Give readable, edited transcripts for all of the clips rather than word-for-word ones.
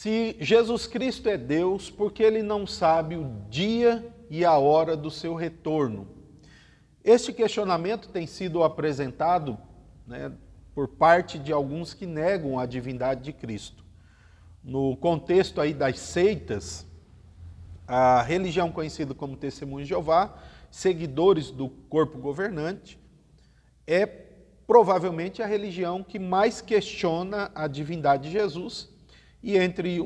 Se Jesus Cristo é Deus, por que ele não sabe o dia e a hora do seu retorno? Este questionamento tem sido apresentado, por parte de alguns que negam a divindade de Cristo. No contexto aí das seitas, a religião conhecida como Testemunho de Jeová, seguidores do corpo governante, é provavelmente a religião que mais questiona a divindade de Jesus, e entre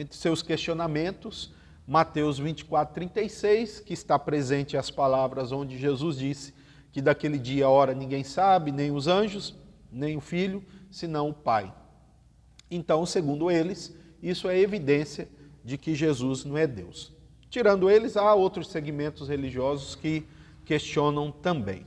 seus questionamentos, Mateus 24:36, que está presente as palavras onde Jesus disse que daquele dia e a hora ninguém sabe, nem os anjos, nem o Filho, senão o Pai. Então, segundo eles, isso é evidência de que Jesus não é Deus. Tirando eles, há outros segmentos religiosos que questionam também.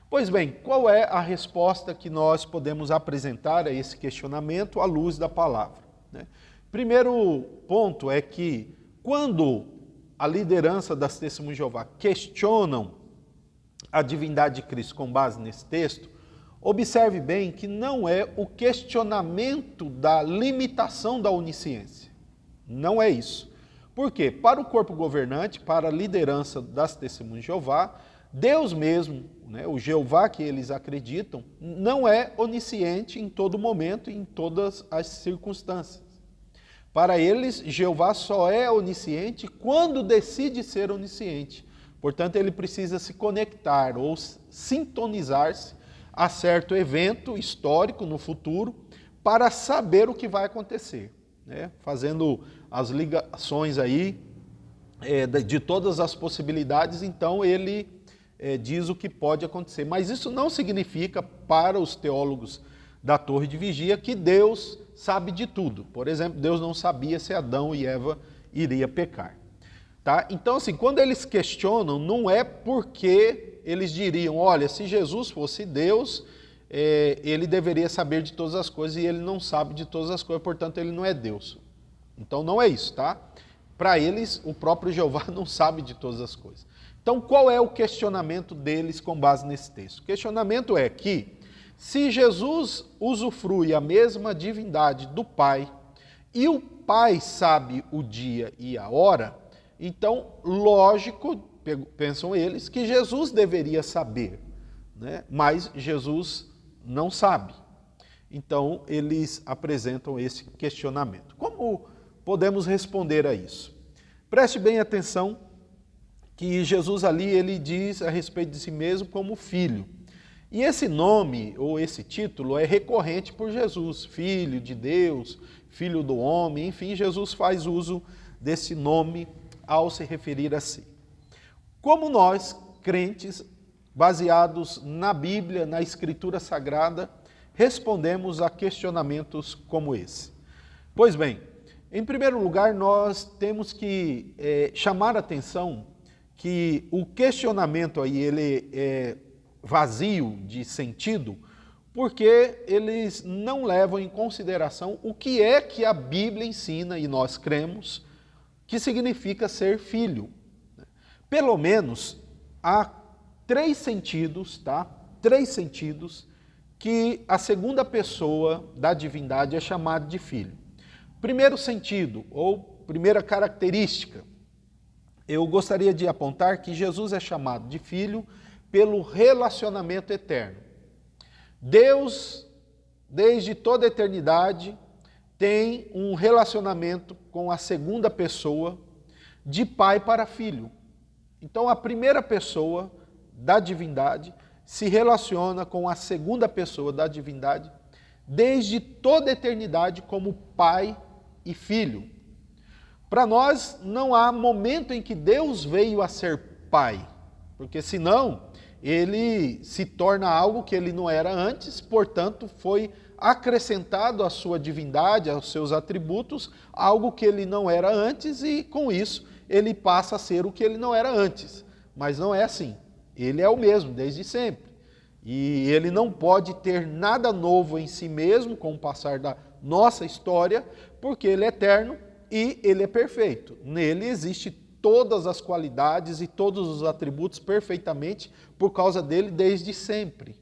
Pois bem, qual é a resposta que nós podemos apresentar a esse questionamento à luz da palavra? Primeiro ponto é que, quando a liderança das Testemunhas de Jeová questionam a divindade de Cristo com base nesse texto, observe bem que não é o questionamento da limitação da onisciência. Não é isso. Por quê? Para o corpo governante, para a liderança das Testemunhas de Jeová, Deus mesmo, o Jeová que eles acreditam, não é onisciente em todo momento e em todas as circunstâncias. Para eles, Jeová só é onisciente quando decide ser onisciente. Portanto, ele precisa se conectar ou sintonizar-se a certo evento histórico no futuro para saber o que vai acontecer. Fazendo as ligações aí de todas as possibilidades, então ele diz o que pode acontecer. Mas isso não significa, para os teólogos da Torre de Vigia, que Deus sabe de tudo. Por exemplo, Deus não sabia se Adão e Eva iriam pecar. Tá? Então, assim, quando eles questionam, não é porque eles diriam, olha, se Jesus fosse Deus, ele deveria saber de todas as coisas e ele não sabe de todas as coisas, portanto, ele não é Deus. Então, não é isso, tá? Para eles, o próprio Jeová não sabe de todas as coisas. Então, qual é o questionamento deles com base nesse texto? O questionamento é que, se Jesus usufrui a mesma divindade do Pai, e o Pai sabe o dia e a hora, então, lógico, pensam eles, que Jesus deveria saber, mas Jesus não sabe. Então, eles apresentam esse questionamento. Como podemos responder a isso? Preste bem atenção que Jesus ali, ele diz a respeito de si mesmo como filho. E esse nome, ou esse título, é recorrente por Jesus, Filho de Deus, Filho do homem, enfim, Jesus faz uso desse nome ao se referir a si. Como nós, crentes, baseados na Bíblia, na Escritura Sagrada, respondemos a questionamentos como esse? Pois bem, em primeiro lugar, nós temos que chamar a atenção que o questionamento aí, ele é vazio de sentido, porque eles não levam em consideração o que é que a Bíblia ensina, e nós cremos, que significa ser filho. Pelo menos há 3 sentidos, tá? 3 sentidos que a segunda pessoa da divindade é chamada de filho. Primeiro sentido, ou primeira característica, eu gostaria de apontar que Jesus é chamado de filho pelo relacionamento eterno. Deus, desde toda a eternidade, tem um relacionamento com a segunda pessoa de pai para filho. Então, a primeira pessoa da divindade se relaciona com a segunda pessoa da divindade desde toda a eternidade como pai e filho. Para nós, não há momento em que Deus veio a ser pai, porque senão ele se torna algo que ele não era antes, portanto, foi acrescentado à sua divindade, aos seus atributos, algo que ele não era antes, e com isso ele passa a ser o que ele não era antes. Mas não é assim. Ele é o mesmo desde sempre. E ele não pode ter nada novo em si mesmo com o passar da nossa história, porque ele é eterno e ele é perfeito. Nele existe todas as qualidades e todos os atributos perfeitamente por causa dele desde sempre.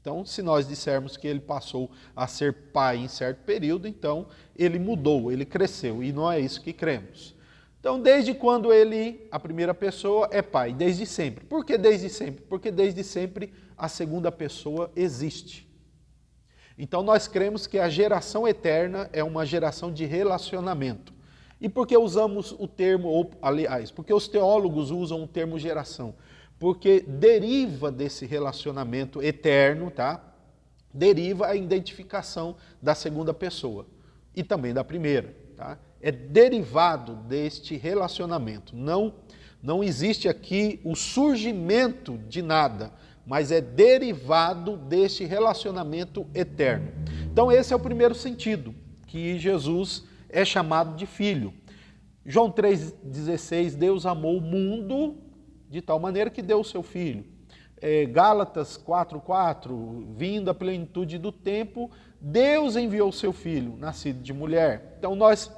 Então, se nós dissermos que ele passou a ser pai em certo período, então ele mudou, ele cresceu, e não é isso que cremos. Então, desde quando ele, a primeira pessoa, é pai? Desde sempre. Por que desde sempre? Porque desde sempre a segunda pessoa existe. Então, nós cremos que a geração eterna é uma geração de relacionamento. E por que usamos o termo, ou aliás, porque os teólogos usam o termo geração? Porque deriva desse relacionamento eterno, tá? Deriva a identificação da segunda pessoa e também da primeira, tá? É derivado deste relacionamento. Não existe aqui o surgimento de nada, mas é derivado deste relacionamento eterno. Então esse é o primeiro sentido, que Jesus é chamado de filho. João 3,16, Deus amou o mundo de tal maneira que deu o seu filho. Gálatas 4,4, vindo a plenitude do tempo, Deus enviou o seu filho, nascido de mulher. Então nós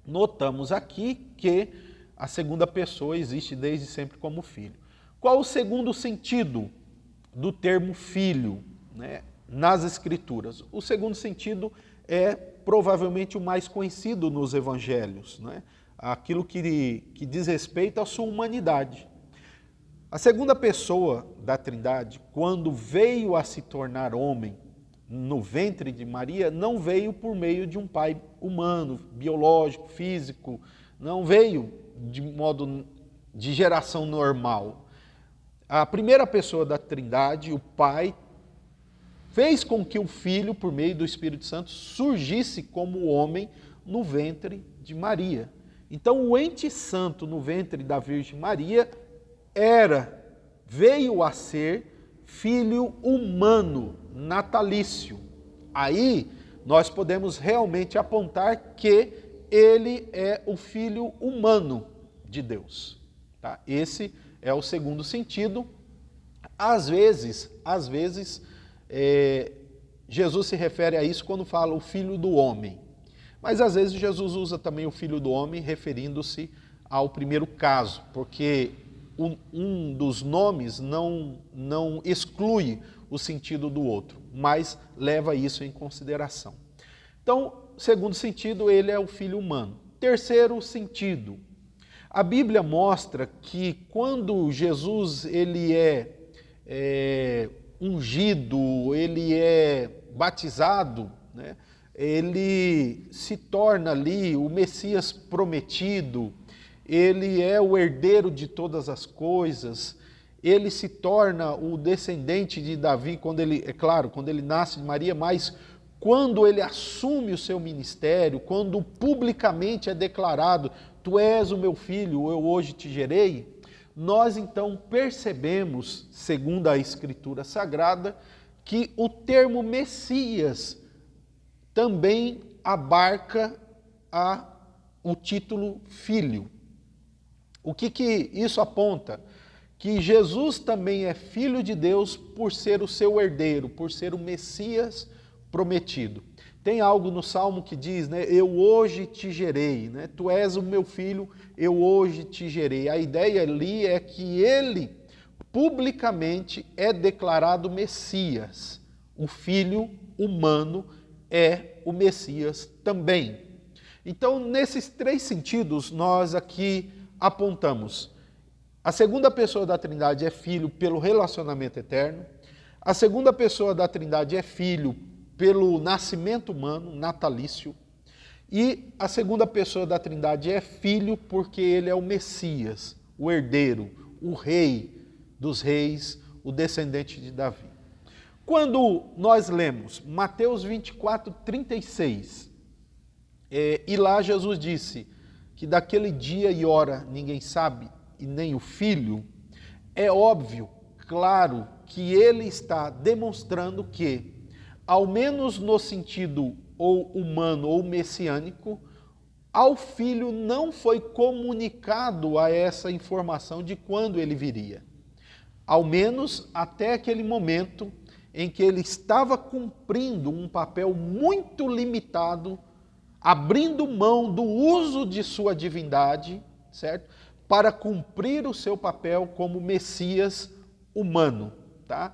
notamos aqui que a segunda pessoa existe desde sempre como filho. Qual o segundo sentido do termo filho, né, nas Escrituras? O segundo sentido é provavelmente o mais conhecido nos evangelhos, né? Aquilo que diz respeito à sua humanidade. A segunda pessoa da Trindade, quando veio a se tornar homem no ventre de Maria, não veio por meio de um pai humano, biológico, físico, não veio de modo de geração normal. A primeira pessoa da Trindade, o Pai, fez com que o Filho, por meio do Espírito Santo, surgisse como homem no ventre de Maria. Então, o ente santo no ventre da Virgem Maria veio a ser filho humano, natalício. Aí, nós podemos realmente apontar que ele é o filho humano de Deus. Tá? Esse é o segundo sentido. Às vezes, Jesus se refere a isso quando fala o filho do homem. Mas às vezes Jesus usa também o filho do homem referindo-se ao primeiro caso, porque um dos nomes não exclui o sentido do outro, mas leva isso em consideração. Então, segundo sentido, ele é o filho humano. Terceiro sentido, a Bíblia mostra que quando Jesus ele é ungido, ele é batizado, né, ele se torna ali o Messias prometido, ele é o herdeiro de todas as coisas, ele se torna o descendente de Davi, quando ele nasce de Maria, mas quando ele assume o seu ministério, quando publicamente é declarado, tu és o meu filho, eu hoje te gerei, nós então percebemos, segundo a Escritura Sagrada, que o termo Messias também abarca o título filho. O que isso aponta? Que Jesus também é filho de Deus por ser o seu herdeiro, por ser o Messias prometido. Tem algo no Salmo que diz, né, eu hoje te gerei, né, tu és o meu filho, eu hoje te gerei. A ideia ali é que ele publicamente é declarado Messias. O filho humano é o Messias também. Então, nesses três sentidos, nós aqui apontamos. A segunda pessoa da Trindade é filho pelo relacionamento eterno. A segunda pessoa da Trindade é filho pelo nascimento humano, natalício. E a segunda pessoa da Trindade é filho porque ele é o Messias, o herdeiro, o rei dos reis, o descendente de Davi. Quando nós lemos Mateus 24, 36, e lá Jesus disse que daquele dia e hora ninguém sabe, e nem o Filho, é óbvio, claro, que ele está demonstrando que, ao menos no sentido ou humano ou messiânico, ao Filho não foi comunicado a essa informação de quando ele viria. Ao menos até aquele momento em que ele estava cumprindo um papel muito limitado, abrindo mão do uso de sua divindade, certo? Para cumprir o seu papel como Messias humano, tá?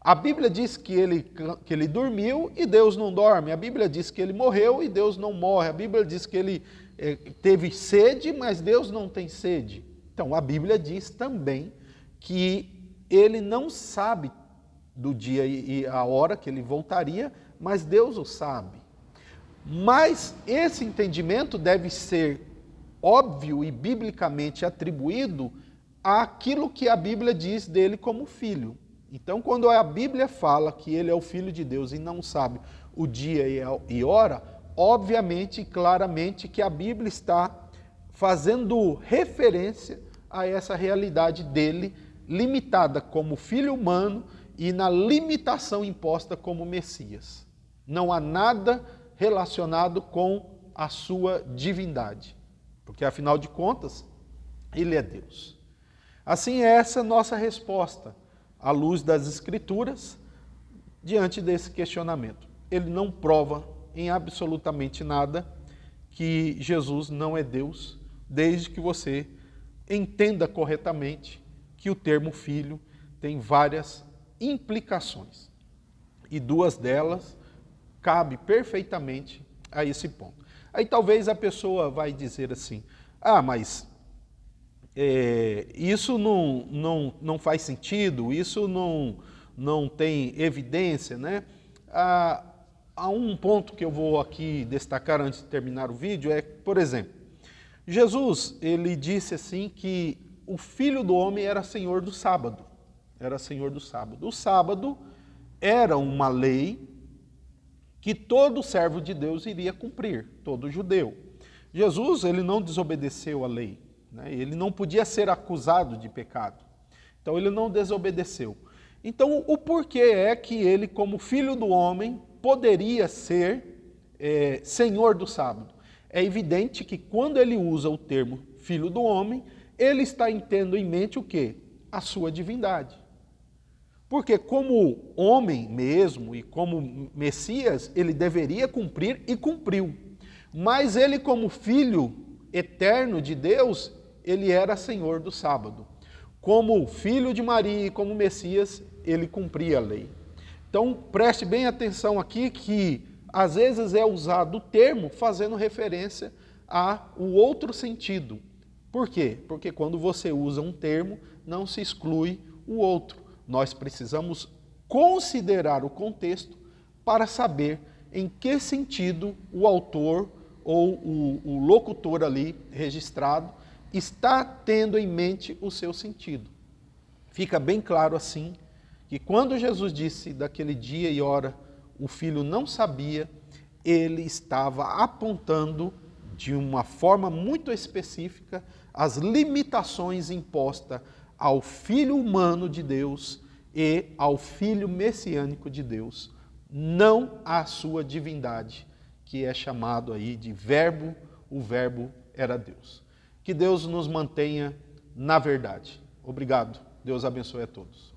A Bíblia diz que ele dormiu e Deus não dorme. A Bíblia diz que ele morreu e Deus não morre. A Bíblia diz que ele teve sede, mas Deus não tem sede. Então, a Bíblia diz também que ele não sabe do dia e a hora que ele voltaria, mas Deus o sabe. Mas esse entendimento deve ser óbvio e biblicamente atribuído àquilo que a Bíblia diz dele como filho. Então, quando a Bíblia fala que ele é o Filho de Deus e não sabe o dia e hora, obviamente e claramente que a Bíblia está fazendo referência a essa realidade dele, limitada como filho humano e na limitação imposta como Messias. Não há nada relacionado com a sua divindade, porque afinal de contas, ele é Deus. Assim, é essa nossa resposta à luz das Escrituras, diante desse questionamento. Ele não prova em absolutamente nada que Jesus não é Deus, desde que você entenda corretamente que o termo filho tem várias implicações. E duas delas cabe perfeitamente a esse ponto. Aí talvez a pessoa vai dizer assim, mas isso não faz sentido, isso não tem evidência, né? Há um ponto que eu vou aqui destacar antes de terminar o vídeo, por exemplo, Jesus, ele disse assim que o Filho do Homem era Senhor do sábado, era Senhor do sábado. O sábado era uma lei que todo servo de Deus iria cumprir, todo judeu. Jesus, ele não desobedeceu a lei. Ele não podia ser acusado de pecado. Então, ele não desobedeceu. Então, o porquê é que ele, como filho do homem, poderia ser senhor do sábado? É evidente que quando ele usa o termo filho do homem, ele está tendo em mente o quê? A sua divindade. Porque como homem mesmo e como Messias, ele deveria cumprir e cumpriu. Mas ele, como filho eterno de Deus, ele era senhor do sábado. Como filho de Maria e como Messias, ele cumpria a lei. Então, preste bem atenção aqui que, às vezes, é usado o termo fazendo referência ao outro sentido. Por quê? Porque quando você usa um termo, não se exclui o outro. Nós precisamos considerar o contexto para saber em que sentido o autor ou o locutor ali registrado está tendo em mente o seu sentido. Fica bem claro assim que quando Jesus disse daquele dia e hora o filho não sabia, ele estava apontando de uma forma muito específica as limitações impostas ao Filho humano de Deus e ao Filho messiânico de Deus, não à sua divindade, que é chamado aí de Verbo, o Verbo era Deus. Que Deus nos mantenha na verdade. Obrigado. Deus abençoe a todos.